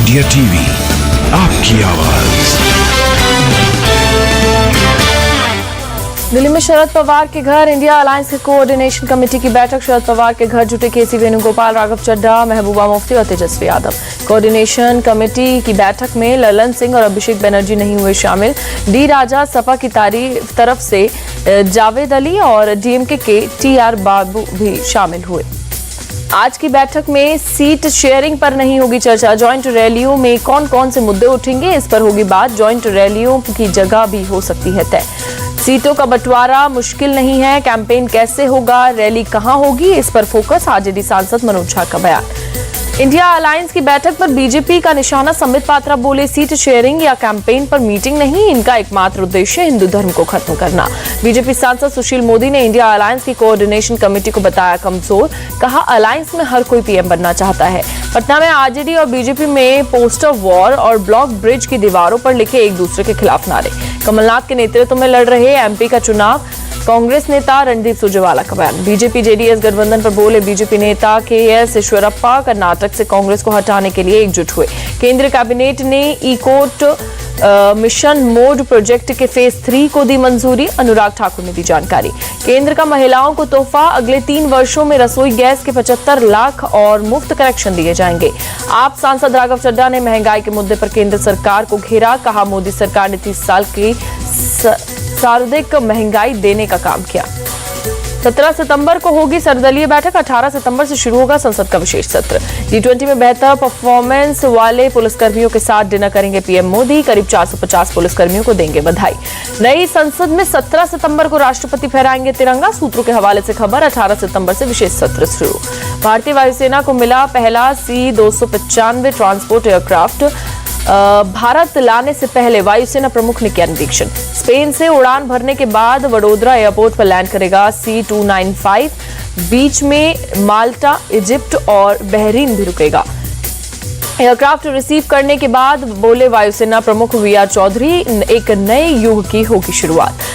India TV, आपकी आवाज। दिल्ली में शरद पवार के घर इंडिया अलायंस के कोऑर्डिनेशन कमेटी की बैठक। शरद पवार के घर जुटे केसी वेणुगोपाल, राघव चड्ढा, महबूबा मुफ्ती और तेजस्वी यादव। कोऑर्डिनेशन कमेटी की बैठक में ललन सिंह और अभिषेक बनर्जी नहीं हुए शामिल। डी राजा, सपा की तरफ से जावेद अली और डीएमके के टीआर बाबू भी शामिल हुए। आज की बैठक में सीट शेयरिंग पर नहीं होगी चर्चा। ज्वाइंट रैलियों में कौन कौन से मुद्दे उठेंगे, इस पर होगी बात। ज्वाइंट रैलियों की जगह भी हो सकती है तय। सीटों का बंटवारा मुश्किल नहीं है, कैंपेन कैसे होगा, रैली कहां होगी, इस पर फोकस। आरजेडी सांसद मनोज झा का बयान। इंडिया अलायंस की बैठक पर बीजेपी का निशाना। संबित पात्रा बोले, सीट शेयरिंग या कैंपेन पर मीटिंग नहीं, इनका एकमात्र उद्देश्य हिंदू धर्म को खत्म करना। बीजेपी सांसद सुशील मोदी ने इंडिया अलायंस की कोऑर्डिनेशन कमेटी को बताया कमजोर। कहा, अलायंस में हर कोई पीएम बनना चाहता है। पटना में आरजेडी और बीजेपी में पोस्टर वॉर और ब्लॉक ब्रिज की दीवारों पर लिखे एक दूसरे के खिलाफ नारे। कमलनाथ के नेतृत्व में लड़ रहे एमपी का चुनाव। कांग्रेस नेता रणदीप सुरजेवाला का बयान। बीजेपी जेडीएस गठबंधन पर बोले बीजेपी नेता केएस ईश्वरप्पा, कर्नाटक से कांग्रेस को हटाने के लिए एकजुट हुए। केंद्रीय कैबिनेट ने इकोट मिशन मोड प्रोजेक्ट के फेज 3 को दी मंजूरी। अनुराग ठाकुर ने दी जानकारी। केंद्र का महिलाओं को तोहफा, अगले 3 वर्षों में रसोई गैस के 75 लाख और मुफ्त कनेक्शन दिए जाएंगे। आप सांसद राघव चड्ढा ने महंगाई के मुद्दे पर केंद्र सरकार को घेरा। कहा, मोदी सरकार ने 30 साल की सर्वाधिक महंगाई देने का काम किया। 17 सितंबर को होगी सर्वदलीय बैठक। 18 सितंबर से शुरू होगा संसद का विशेष सत्र। G20 में बेहतर परफॉर्मेंस वाले पुलिसकर्मियों के साथ डिनर करेंगे पीएम मोदी। करीब 450 पुलिसकर्मियों को देंगे बधाई। नई संसद में 17 सितंबर को राष्ट्रपति फहराएंगे तिरंगा। सूत्रों के हवाले से खबर, 18 सितंबर से विशेष सत्र शुरू। भारतीय वायुसेना को मिला पहला C-295 ट्रांसपोर्ट एयरक्राफ्ट। भारत लाने से पहले वायुसेना प्रमुख ने किया निरीक्षण। स्पेन से उड़ान भरने के बाद वडोदरा एयरपोर्ट पर लैंड करेगा C-295। बीच में माल्टा, इजिप्ट और बहरीन भी रुकेगा। एयरक्राफ्ट रिसीव करने के बाद बोले वायुसेना प्रमुख वीआर चौधरी, एक नए युग की होगी शुरुआत।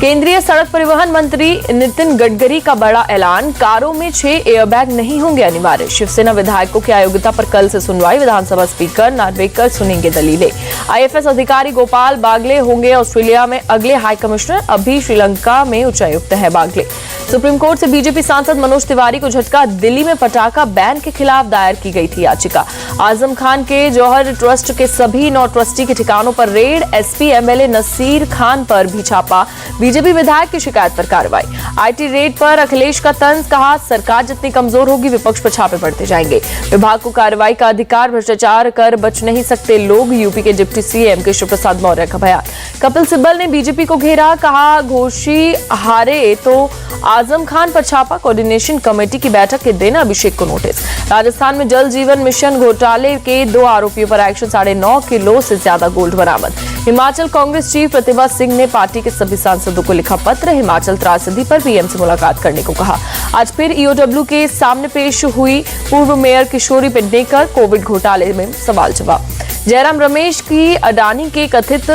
केंद्रीय सड़क परिवहन मंत्री नितिन गडकरी का बड़ा ऐलान। कारों में 6 एयरबैग नहीं होंगे अनिवार्य। शिवसेना विधायकों की अयोग्यता पर कल से सुनवाई। विधानसभा स्पीकर नार्वेकर सुनेंगे दलीलें। आईएफएस अधिकारी गोपाल बागले होंगे ऑस्ट्रेलिया में अगले हाई कमिश्नर। अभी श्रीलंका में उच्चायुक्त है बागले। सुप्रीम कोर्ट से बीजेपी सांसद मनोज तिवारी को झटका। दिल्ली में पटाखा बैन के खिलाफ दायर की गई थी याचिका। आजम खान के जौहर ट्रस्ट के सभी 9 ट्रस्टी के ठिकानों पर raid. SP MLA Nasir Khan पर भी छापा। बीजेपी विधायक की शिकायत पर कार्रवाई। आईटी रेड पर अखिलेश का तंज। कहा, सरकार जितनी कमजोर होगी विपक्ष पर छापे पड़ते जाएंगे। विभाग को कार्रवाई का अधिकार, भ्रष्टाचार कर बच नहीं सकते लोग। यूपी के डिप्टी सीएम केशव प्रसाद मौर्य का बयान। कपिल सिब्बल ने बीजेपी को घेरा। कहा, घोषी हारे तो आजम खान पर छापा। कोऑर्डिनेशन कमेटी की बैठक के दिन अभिषेक को नोटिस। राजस्थान में जल जीवन मिशन घोटाले के 2 आरोपियों पर एक्शन। 9.5 किलो से ज्यादा गोल्ड बरामद। हिमाचल कांग्रेस चीफ प्रतिभा सिंह ने पार्टी के सभी सांसदों को लिखा पत्र। हिमाचल त्रासदी पर पीएम से मुलाकात करने को कहा। आज फिर ईओडब्ल्यू के सामने पेश हुई पूर्व मेयर किशोरी पेडनेकर। कोविड घोटाले में सवाल जवाब। जयराम रमेश की अडानी के कथित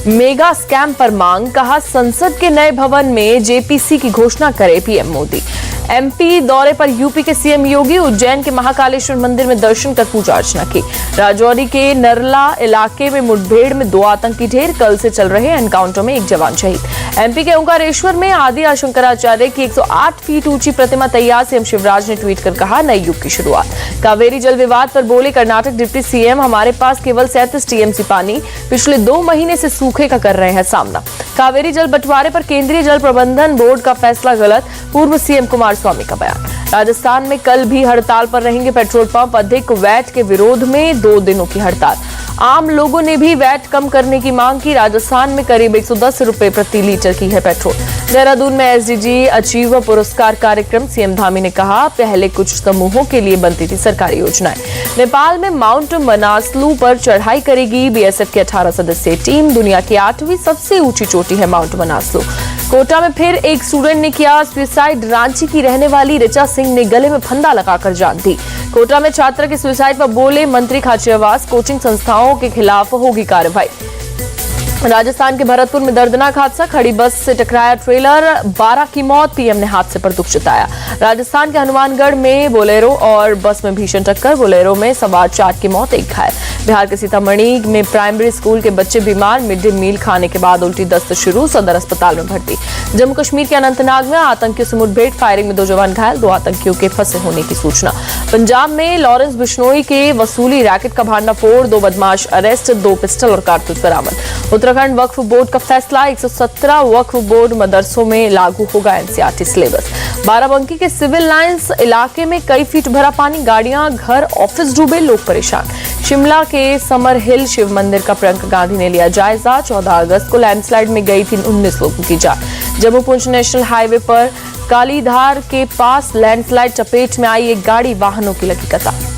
मेगा स्कैम पर मांग। कहा, संसद के नए भवन में जेपीसी की घोषणा करे पीएम मोदी। एमपी दौरे पर यूपी के सीएम योगी। उज्जैन के महाकालेश्वर मंदिर में दर्शन कर पूजा अर्चना की। राजौरी के नरला इलाके में मुठभेड़ में 2 आतंकी ढेर। कल से चल रहे एनकाउंटर में 1 जवान शहीद। एमपी के ओंकारेश्वर में आदि शंकराचार्य की 108 फीट ऊंची प्रतिमा तैयार। सीएम शिवराज ने ट्वीट कर कहा, नए युग की शुरुआत। कावेरी जल विवाद पर बोले कर्नाटक डिप्टी सीएम, हमारे पास केवल 37 टीएमसी पानी। पिछले 2 महीने से सूखे का कर रहे हैं सामना। कावेरी जल बंटवारे पर केंद्रीय जल प्रबंधन बोर्ड का फैसला गलत। पूर्व सीएम कुमारस्वामी का बयान। राजस्थान में कल भी हड़ताल पर रहेंगे पेट्रोल पंप। अधिक वैट के विरोध में 2 दिनों की हड़ताल। आम लोगों ने भी वैट कम करने की मांग की। राजस्थान में करीब 110 रुपए प्रति लीटर की है पेट्रोल। देहरादून में एसडीजी अचीवर पुरस्कार कार्यक्रम। सीएम धामी ने कहा, पहले कुछ समूहों के लिए बनती थी सरकारी योजनाएं। नेपाल में माउंट मनासलू पर चढ़ाई करेगी बीएसएफ की 18 सदस्यीय टीम। दुनिया की 8वीं सबसे ऊंची चोटी है माउंट मनासलू। कोटा में फिर एक स्टूडेंट ने किया सुसाइड। रांची की रहने वाली ऋचा सिंह ने गले में फंदा लगाकर जान दी। कोटा में छात्र के सुसाइड पर बोले मंत्री खाचरियावास। कोचिंग संस्थाओं के खिलाफ होगी कार्रवाई। राजस्थान के भरतपुर में दर्दनाक हादसा। खड़ी बस से टकराया ट्रेलर। 12 की मौत। पीएम ने हादसे पर दुख जताया। राजस्थान के हनुमानगढ़ में बोलेरो और बस में भीषण टक्कर। बोलेरो में सवार 4 की मौत, 1 घायल। बिहार के सीतामढ़ी में प्राइमरी स्कूल के बच्चे बीमार, मिड डे मील खाने के बाद उल्टी दस्त शुरू, सदर अस्पताल में भर्ती। जम्मू कश्मीर के अनंतनाग में आतंकियों से मुठभेड़, फायरिंग में 2 जवान घायल, 2 आतंकियों के फंसे होने की सूचना। पंजाब में लॉरेंस बिश्नोई के वसूली रैकेट का भांडाफोड़, 2 बदमाश अरेस्ट, 2 पिस्टल और कारतूस बरामद। उत्तराखंड वक्फ बोर्ड का फैसला, 117 वक्फ बोर्ड मदरसों में लागू होगा एनसीईआरटी सिलेबस। बाराबंकी के सिविल लाइंस इलाके में कई फीट भरा पानी, गाड़ियां, घर, ऑफिस डूबे, लोग परेशान। शिमला के समर हिल शिव मंदिर का प्रियंका गांधी ने लिया जायजा, 14 अगस्त को लैंडस्लाइड में गई थी 19 लोगों की जान। जम्मू पुंछ नेशनल हाईवे पर कालीधार के पास लैंडस्लाइड, चपेट में आई एक गाड़ी, वाहनों की लगी कतार।